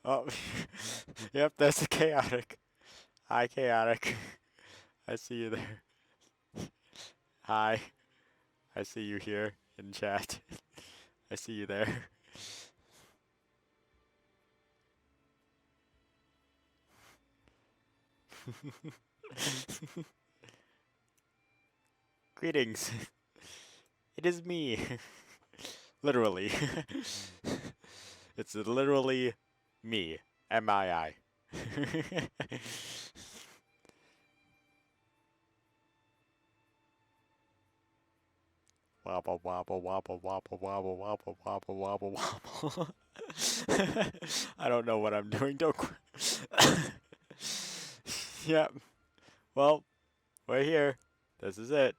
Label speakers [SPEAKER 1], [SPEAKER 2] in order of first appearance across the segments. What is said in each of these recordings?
[SPEAKER 1] Oh, yep, that's a chaotic. Hi, chaotic. I see you there. Hi, I see you here in chat. I see you there. Greetings. It is me. Literally. It's literally me. MII. Wobble, wobble, wobble, wobble, wobble, wobble, wobble, wobble, wobble. I don't know what I'm doing. Don't. Yep. Well, we're here. This is it.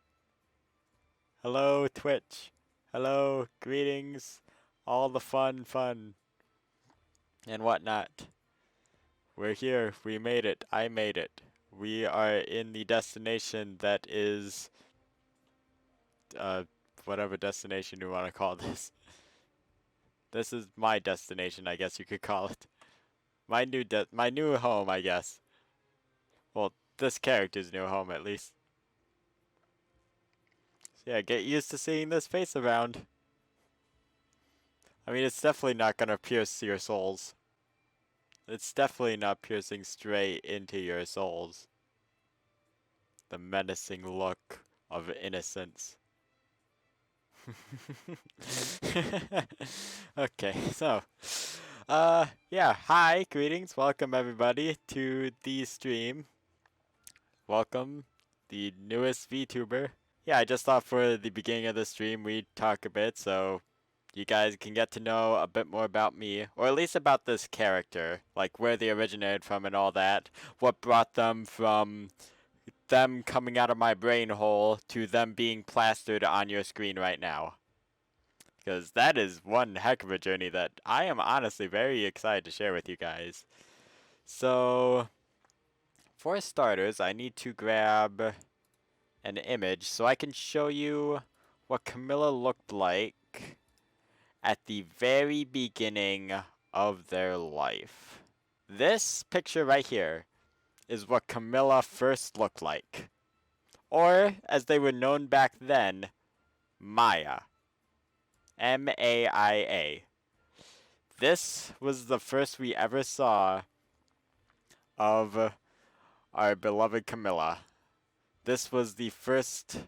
[SPEAKER 1] Hello, Twitch. Hello, greetings. All the fun, and whatnot. We're here. We made it. I made it. We are in the destination that is, uh, whatever destination you want to call this. This is my destination, I guess you could call it. My new home, I guess. Well, this character's new home, at least. So yeah, get used to seeing this face around. I mean, it's definitely not gonna pierce your souls. It's definitely not piercing straight into your souls. The menacing look of innocence. Okay, so, yeah, hi, greetings, welcome everybody to the stream. Welcome, the newest VTuber. Yeah, I just thought for the beginning of the stream we'd talk a bit so you guys can get to know a bit more about me, or at least about this character, like where they originated from and all that, what brought them from them coming out of my brain hole to them being plastered on your screen right now. Because that is one heck of a journey that I am honestly very excited to share with you guys. So, for starters, I need to grab an image so I can show you what Camilla looked like at the very beginning of their life. This picture right here is what Camilla first looked like. Or, as they were known back then, Maya. Maia. This was the first we ever saw of our beloved Camilla. This was the first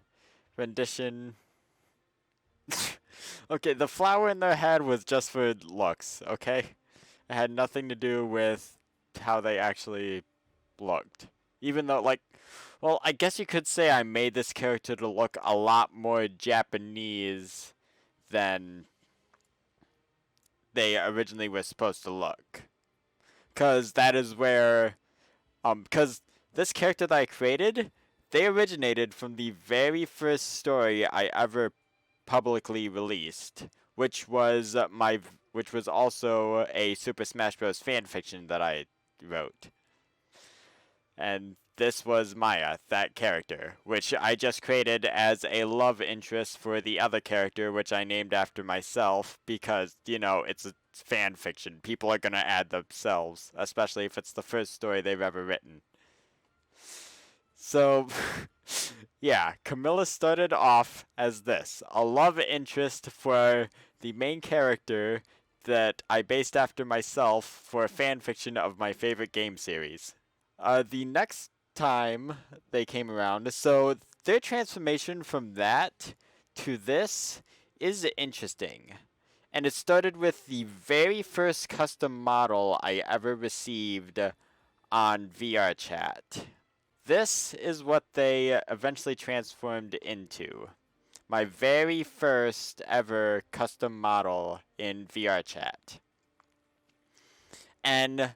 [SPEAKER 1] rendition. Okay, the flower in their head was just for looks, okay? It had nothing to do with how they actually looked. Even though, like, well, I guess you could say I made this character to look a lot more Japanese than they originally were supposed to look. Because that is where, because this character that I created, they originated from the very first story I ever publicly released, which was which was also a Super Smash Bros. Fan fiction that I wrote. And this was Maya, that character, which I just created as a love interest for the other character, which I named after myself because, you know, it's a fan fiction. People are going to add themselves, especially if it's the first story they've ever written. So, yeah, Camilla started off as this, a love interest for the main character that I based after myself for a fan fiction of my favorite game series. The next time they came around, so their transformation from that to this is interesting. And it started with the very first custom model I ever received on VR chat. This is what they eventually transformed into. My very first ever custom model in VR chat. And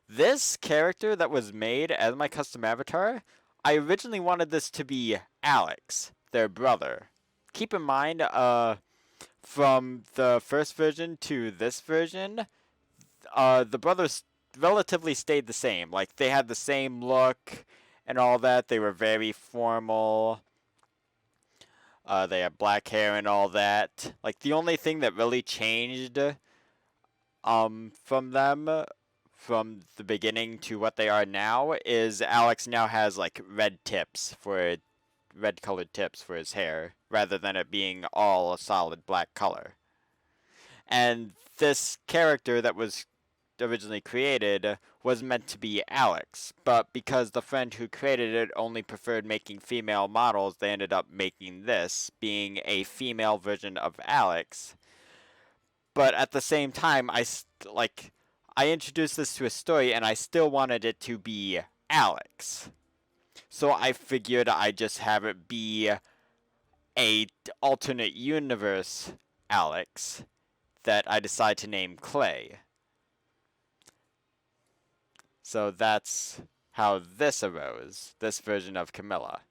[SPEAKER 1] this character that was made as my custom avatar, I originally wanted this to be Alex, their brother. Keep in mind, from the first version to this version, the brothers relatively stayed the same. Like, they had the same look and all that. They were very formal. They had black hair and all that. Like, the only thing that really changed from them from the beginning to what they are now is Alex now has like red colored tips for his hair rather than it being all a solid black color. And this character that was originally created was meant to be Alex, but because the friend who created it only preferred making female models, they ended up making this, being a female version of Alex. But at the same time, I introduced this to a story and I still wanted it to be Alex. So I figured I'd just have it be a alternate universe Alex that I decide to name Clay. So that's how this arose. This version of Camilla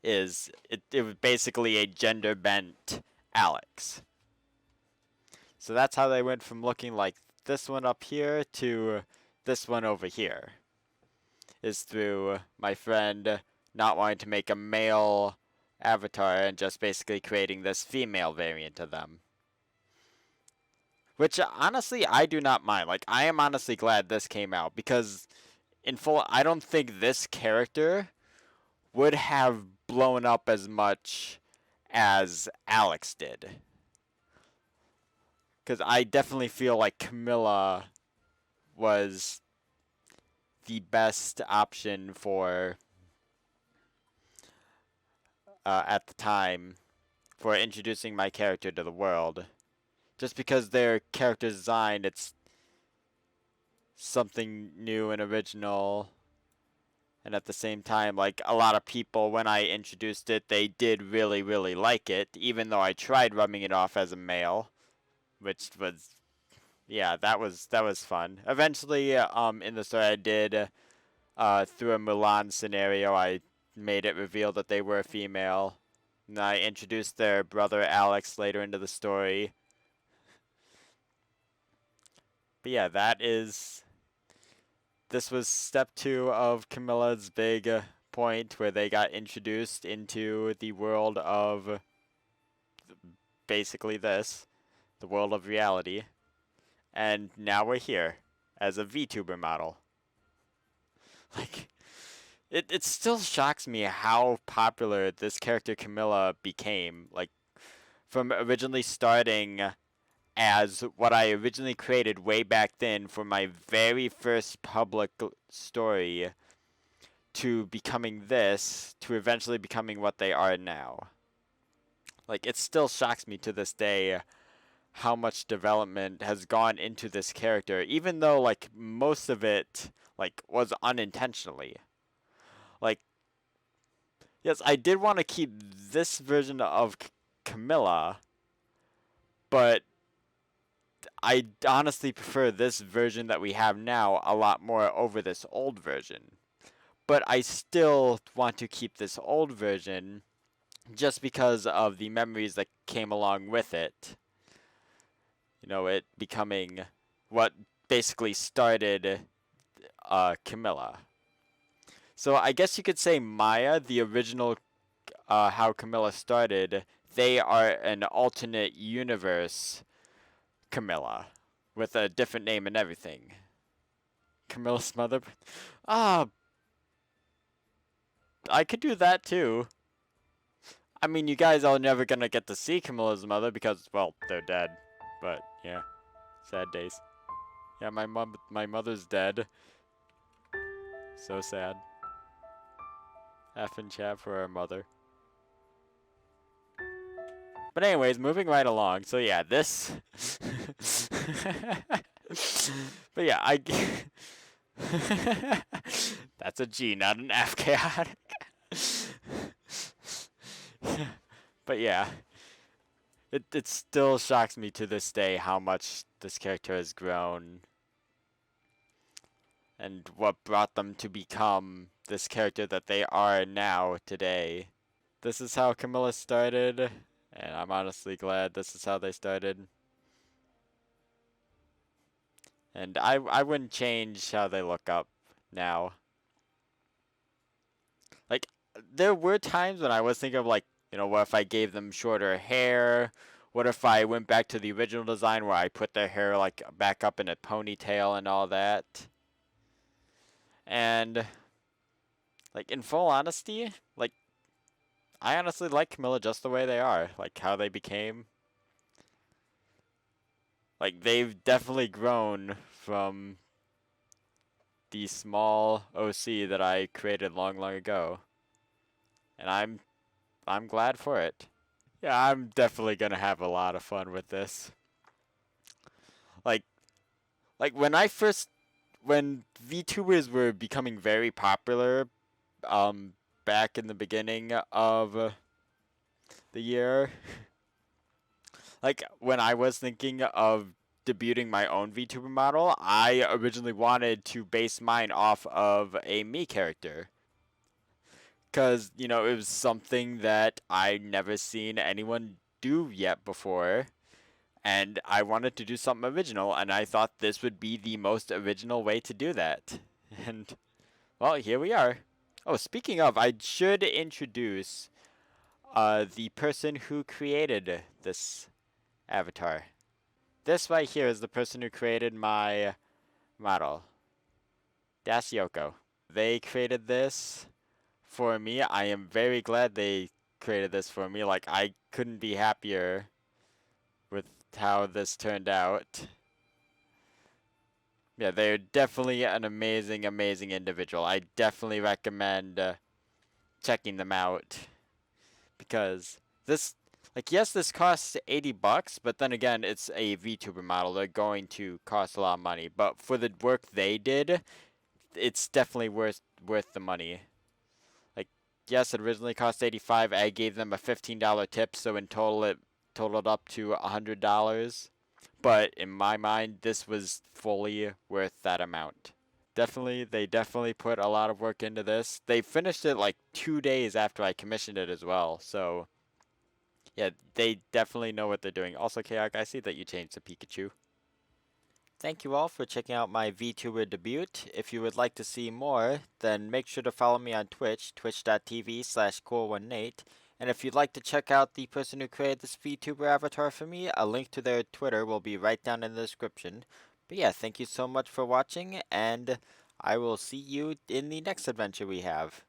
[SPEAKER 1] it was basically a gender bent Alex. So that's how they went from looking like this one up here to this one over here. Is through my friend not wanting to make a male avatar and just basically creating this female variant of them. Which honestly I do not mind. Like I am honestly glad this came out because in full I don't think this character would have blown up as much as Alex did. Because I definitely feel like Camilla was the best option for, at the time, for introducing my character to the world. Just because their character design, it's something new and original. And at the same time, like, a lot of people, when I introduced it, they did really, really like it. Even though I tried rubbing it off as a male. Which was, yeah, that was fun. Eventually, in the story I did, through a Mulan scenario, I made it reveal that they were female. And I introduced their brother Alex later into the story. But yeah, this was step 2 of Camilla's big point where they got introduced into the world of basically this. The world of reality. And now we're here as a VTuber model. Like, it still shocks me how popular this character Camilla became. Like, from originally starting as what I originally created way back then for my very first public story to becoming this, to eventually becoming what they are now. Like, it still shocks me to this day how much development has gone into this character, even though like most of it like was unintentionally. Like, yes, I did want to keep this version of Camilla, but I honestly prefer this version that we have now a lot more over this old version. But I still want to keep this old version just because of the memories that came along with it. You know, it becoming what basically started Camilla. So I guess you could say Maya, the original how Camilla started, they are an alternate universe Camilla with a different name and everything. Camilla's mother? Ah, I could do that too. I mean, you guys are never gonna get to see Camilla's mother because, well, they're dead. But yeah, sad days. Yeah, my mother's dead. So sad. F and chat for our mother. But anyways, moving right along. So yeah, this. But yeah, that's a G, not an F, chaotic. But yeah. It still shocks me to this day how much this character has grown. And what brought them to become this character that they are now today. This is how Camilla started, and I'm honestly glad this is how they started. And I wouldn't change how they look up now. Like, there were times when I was thinking of, like, you know, what if I gave them shorter hair, What if I went back to the original design where I put their hair like back up in a ponytail and all that? And like in full honesty, like I honestly like Camilla just the way they are, like how they became. Like they've definitely grown from the small OC that I created long, long ago, and I'm glad for it. Yeah, I'm definitely gonna have a lot of fun with this. Like like when VTubers were becoming very popular, back in the beginning of the year, like when I was thinking of debuting my own VTuber model, I originally wanted to base mine off of a me character. Because, you know, it was something that I never seen anyone do yet before. And I wanted to do something original, and I thought this would be the most original way to do that. And, well, here we are. Oh, speaking of, I should introduce the person who created this avatar. This right here is the person who created my model, Dasyoko. They created this for me. I am very glad they created this for me. Like, I couldn't be happier with how this turned out. Yeah, they're definitely an amazing, amazing individual. I definitely recommend checking them out because this, like, yes, this costs $80, but then again, it's a VTuber model. They're going to cost a lot of money, but for the work they did, it's definitely worth the money. Like, yes, it originally cost 85. I gave them a $15 tip, so in total it totaled up to $100. But in my mind, this was fully worth that amount. They definitely put a lot of work into this. They finished it like 2 days after I commissioned it as well. So, yeah, they definitely know what they're doing. Also, Kayak, I see that you changed the Pikachu. Thank you all for checking out my VTuber debut. If you would like to see more, then make sure to follow me on Twitch, twitch.tv/COOL1nate. And if you'd like to check out the person who created this VTuber avatar for me, a link to their Twitter will be right down in the description. But yeah, thank you so much for watching, and I will see you in the next adventure we have.